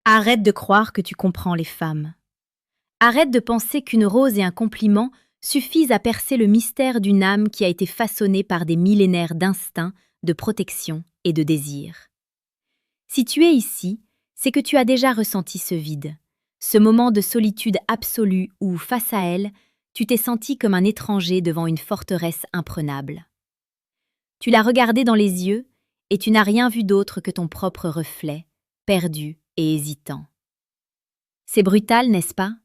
Arrête de croire que tu comprends les femmes. Arrête de penser qu'une rose et un compliment suffisent à percer le mystère d'une âme qui a été façonnée par des millénaires d'instinct, de protection et de désir. Si tu es ici, c'est que tu as déjà ressenti ce vide, ce moment de solitude absolue où, face à elle, tu t'es senti comme un étranger devant une forteresse imprenable. Tu l'as regardée dans les yeux et tu n'as rien vu d'autre que ton propre reflet, perdu et hésitant. C'est brutal, n'est-ce pas?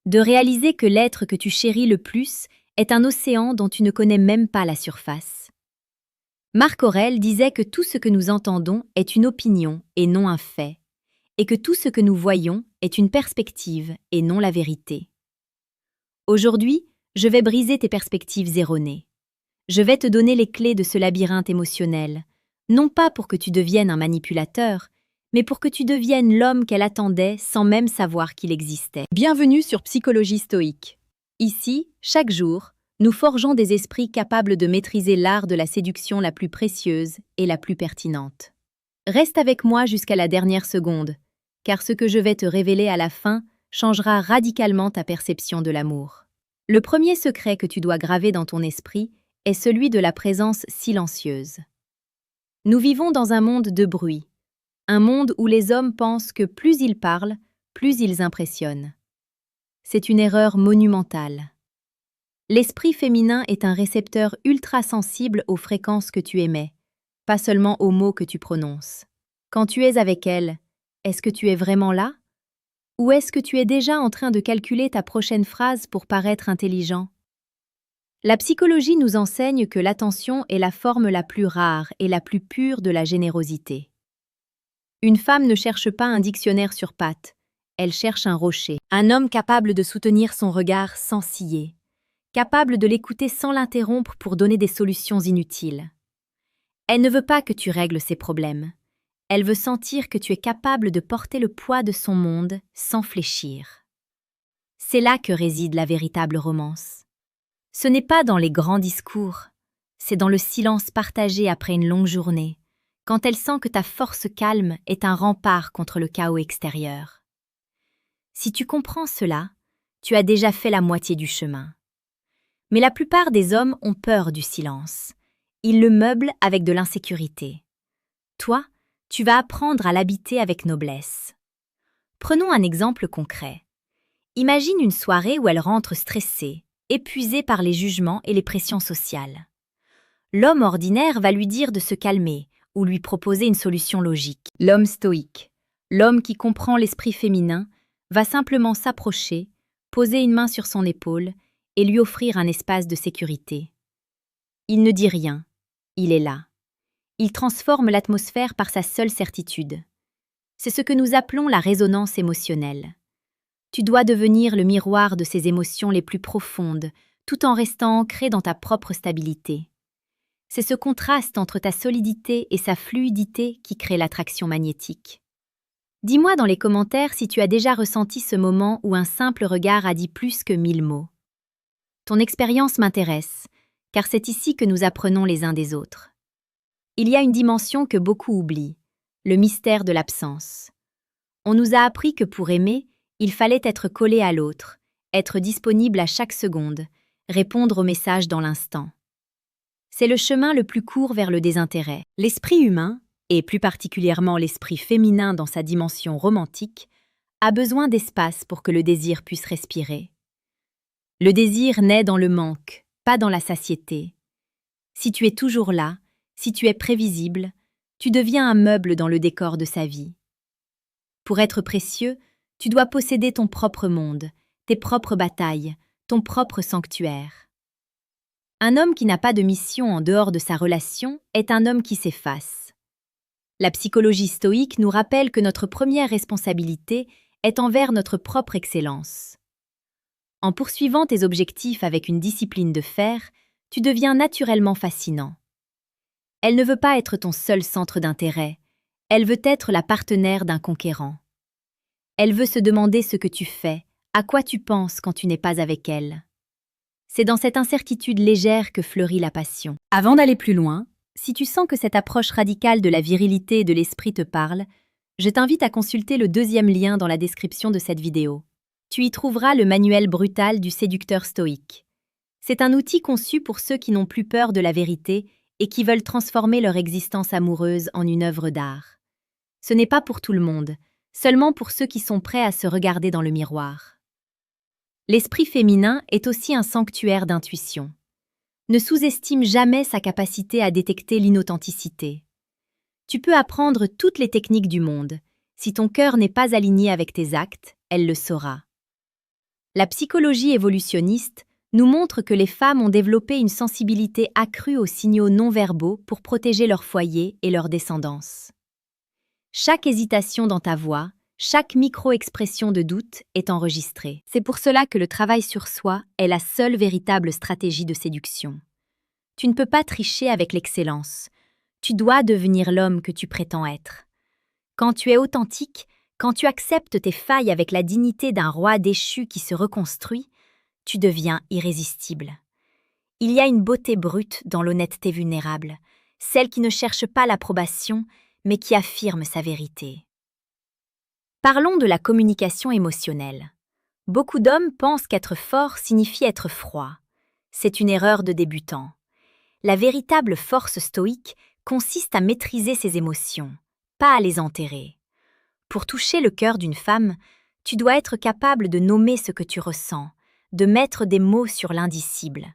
De réaliser que l'être que tu chéris le plus est un océan dont tu ne connais même pas la surface. Marc Aurèle disait que tout ce que nous entendons est une opinion et non un fait, et que tout ce que nous voyons est une perspective et non la vérité. Aujourd'hui, je vais briser tes perspectives erronées. Je vais te donner les clés de ce labyrinthe émotionnel, non pas pour que tu deviennes un manipulateur, mais pour que tu deviennes l'homme qu'elle attendait sans même savoir qu'il existait. Bienvenue sur Psychologie Stoïque. Ici, chaque jour, nous forgeons des esprits capables de maîtriser l'art de la séduction la plus précieuse et la plus pertinente. Reste avec moi jusqu'à la dernière seconde, car ce que je vais te révéler à la fin changera radicalement ta perception de l'amour. Le premier secret que tu dois graver dans ton esprit est celui de la présence silencieuse. Nous vivons dans un monde de bruit, un monde où les hommes pensent que plus ils parlent, plus ils impressionnent. C'est une erreur monumentale. L'esprit féminin est un récepteur ultra sensible aux fréquences que tu émets, pas seulement aux mots que tu prononces. Quand tu es avec elle, est-ce que tu es vraiment là? Ou est-ce que tu es déjà en train de calculer ta prochaine phrase pour paraître intelligent? La psychologie nous enseigne que l'attention est la forme la plus rare et la plus pure de la générosité. Une femme ne cherche pas un dictionnaire sur pattes, elle cherche un rocher, un homme capable de soutenir son regard sans ciller, capable de l'écouter sans l'interrompre pour donner des solutions inutiles. Elle ne veut pas que tu règles ses problèmes, elle veut sentir que tu es capable de porter le poids de son monde sans fléchir. C'est là que réside la véritable romance. Ce n'est pas dans les grands discours, c'est dans le silence partagé après une longue journée, quand elle sent que ta force calme est un rempart contre le chaos extérieur. Si tu comprends cela, tu as déjà fait la moitié du chemin. Mais la plupart des hommes ont peur du silence. Ils le meublent avec de l'insécurité. Toi, tu vas apprendre à l'habiter avec noblesse. Prenons un exemple concret. Imagine une soirée où elle rentre stressée, épuisée par les jugements et les pressions sociales. L'homme ordinaire va lui dire de se calmer, ou lui proposer une solution logique. L'homme stoïque, l'homme qui comprend l'esprit féminin, va simplement s'approcher, poser une main sur son épaule et lui offrir un espace de sécurité. Il ne dit rien, il est là. Il transforme l'atmosphère par sa seule certitude. C'est ce que nous appelons la résonance émotionnelle. Tu dois devenir le miroir de ses émotions les plus profondes, tout en restant ancré dans ta propre stabilité. C'est ce contraste entre ta solidité et sa fluidité qui crée l'attraction magnétique. Dis-moi dans les commentaires si tu as déjà ressenti ce moment où un simple regard a dit plus que 1000 mots. Ton expérience m'intéresse, car c'est ici que nous apprenons les uns des autres. Il y a une dimension que beaucoup oublient, le mystère de l'absence. On nous a appris que pour aimer, il fallait être collé à l'autre, être disponible à chaque seconde, répondre aux messages dans l'instant. C'est le chemin le plus court vers le désintérêt. L'esprit humain, et plus particulièrement l'esprit féminin dans sa dimension romantique, a besoin d'espace pour que le désir puisse respirer. Le désir naît dans le manque, pas dans la satiété. Si tu es toujours là, si tu es prévisible, tu deviens un meuble dans le décor de sa vie. Pour être précieux, tu dois posséder ton propre monde, tes propres batailles, ton propre sanctuaire. Un homme qui n'a pas de mission en dehors de sa relation est un homme qui s'efface. La psychologie stoïque nous rappelle que notre première responsabilité est envers notre propre excellence. En poursuivant tes objectifs avec une discipline de fer, tu deviens naturellement fascinant. Elle ne veut pas être ton seul centre d'intérêt, elle veut être la partenaire d'un conquérant. Elle veut se demander ce que tu fais, à quoi tu penses quand tu n'es pas avec elle. C'est dans cette incertitude légère que fleurit la passion. Avant d'aller plus loin, si tu sens que cette approche radicale de la virilité et de l'esprit te parle, Je t'invite à consulter le deuxième lien dans la description de cette vidéo. Tu y trouveras le manuel brutal du séducteur stoïque. C'est un outil conçu pour ceux qui n'ont plus peur de la vérité et qui veulent transformer leur existence amoureuse en une œuvre d'art. Ce n'est pas pour tout le monde, seulement pour ceux qui sont prêts à se regarder dans le miroir. L'esprit féminin est aussi un sanctuaire d'intuition. Ne sous-estime jamais sa capacité à détecter l'inauthenticité. Tu peux apprendre toutes les techniques du monde. Si ton cœur n'est pas aligné avec tes actes, elle le saura. La psychologie évolutionniste nous montre que les femmes ont développé une sensibilité accrue aux signaux non-verbaux pour protéger leur foyer et leur descendance. Chaque hésitation dans ta voix, chaque micro-expression de doute est enregistrée. C'est pour cela que le travail sur soi est la seule véritable stratégie de séduction. Tu ne peux pas tricher avec l'excellence. Tu dois devenir l'homme que tu prétends être. Quand tu es authentique, quand tu acceptes tes failles avec la dignité d'un roi déchu qui se reconstruit, tu deviens irrésistible. Il y a une beauté brute dans l'honnêteté vulnérable, celle qui ne cherche pas l'approbation, mais qui affirme sa vérité. Parlons de la communication émotionnelle. Beaucoup d'hommes pensent qu'être fort signifie être froid. C'est une erreur de débutant. La véritable force stoïque consiste à maîtriser ses émotions, pas à les enterrer. Pour toucher le cœur d'une femme, tu dois être capable de nommer ce que tu ressens, de mettre des mots sur l'indicible.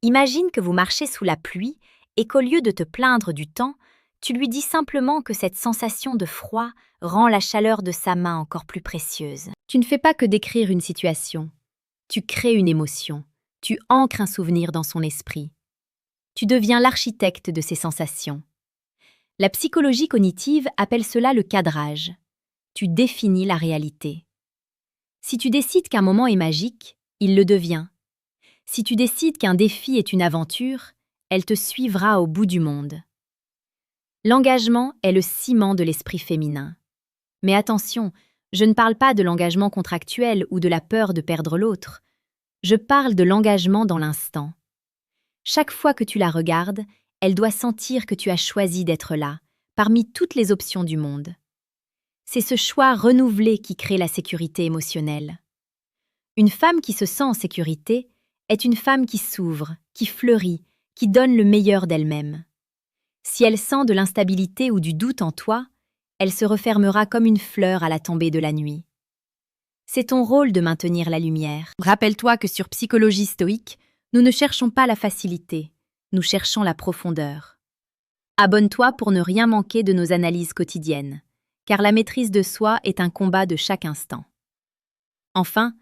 Imagine que vous marchez sous la pluie et qu'au lieu de te plaindre du temps, tu lui dis simplement que cette sensation de froid rend la chaleur de sa main encore plus précieuse. Tu ne fais pas que décrire une situation. Tu crées une émotion. Tu ancres un souvenir dans son esprit. Tu deviens l'architecte de ses sensations. La psychologie cognitive appelle cela le cadrage. Tu définis la réalité. Si tu décides qu'un moment est magique, il le devient. Si tu décides qu'un défi est une aventure, elle te suivra au bout du monde. L'engagement est le ciment de l'esprit féminin. Mais attention, je ne parle pas de l'engagement contractuel ou de la peur de perdre l'autre. Je parle de l'engagement dans l'instant. Chaque fois que tu la regardes, elle doit sentir que tu as choisi d'être là, parmi toutes les options du monde. C'est ce choix renouvelé qui crée la sécurité émotionnelle. Une femme qui se sent en sécurité est une femme qui s'ouvre, qui fleurit, qui donne le meilleur d'elle-même. Si elle sent de l'instabilité ou du doute en toi, elle se refermera comme une fleur à la tombée de la nuit. C'est ton rôle de maintenir la lumière. Rappelle-toi que sur Psychologie stoïque, nous ne cherchons pas la facilité, nous cherchons la profondeur. Abonne-toi pour ne rien manquer de nos analyses quotidiennes, car la maîtrise de soi est un combat de chaque instant. Enfin,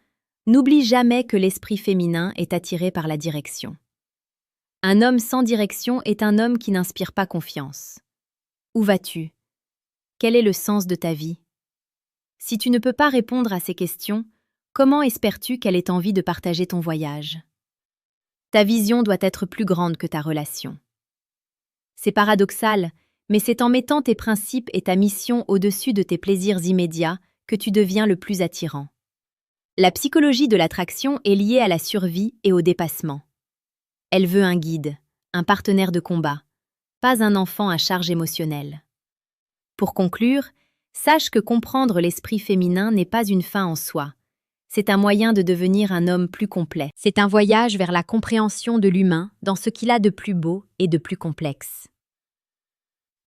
n'oublie jamais que l'esprit féminin est attiré par la direction. Un homme sans direction est un homme qui n'inspire pas confiance. Où vas-tu? Quel est le sens de ta vie? Si tu ne peux pas répondre à ces questions, comment espères-tu qu'elle ait envie de partager ton voyage? Ta vision doit être plus grande que ta relation. C'est paradoxal, mais c'est en mettant tes principes et ta mission au-dessus de tes plaisirs immédiats que tu deviens le plus attirant. La psychologie de l'attraction est liée à la survie et au dépassement. Elle veut un guide, un partenaire de combat, pas un enfant à charge émotionnelle. Pour conclure, sache que comprendre l'esprit féminin n'est pas une fin en soi. C'est un moyen de devenir un homme plus complet. C'est un voyage vers la compréhension de l'humain dans ce qu'il a de plus beau et de plus complexe.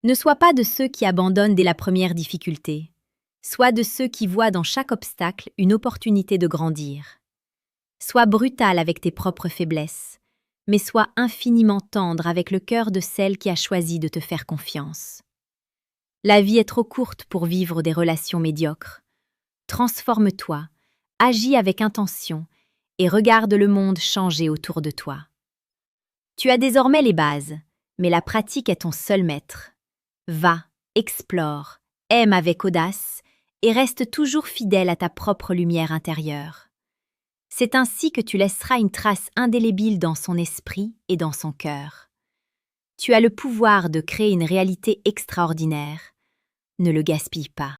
Ne sois pas de ceux qui abandonnent dès la première difficulté. Sois de ceux qui voient dans chaque obstacle une opportunité de grandir. Sois brutal avec tes propres faiblesses, mais sois infiniment tendre avec le cœur de celle qui a choisi de te faire confiance. La vie est trop courte pour vivre des relations médiocres. Transforme-toi, agis avec intention et regarde le monde changer autour de toi. Tu as désormais les bases, mais la pratique est ton seul maître. Va, explore, aime avec audace et reste toujours fidèle à ta propre lumière intérieure. C'est ainsi que tu laisseras une trace indélébile dans son esprit et dans son cœur. Tu as le pouvoir de créer une réalité extraordinaire. Ne le gaspille pas.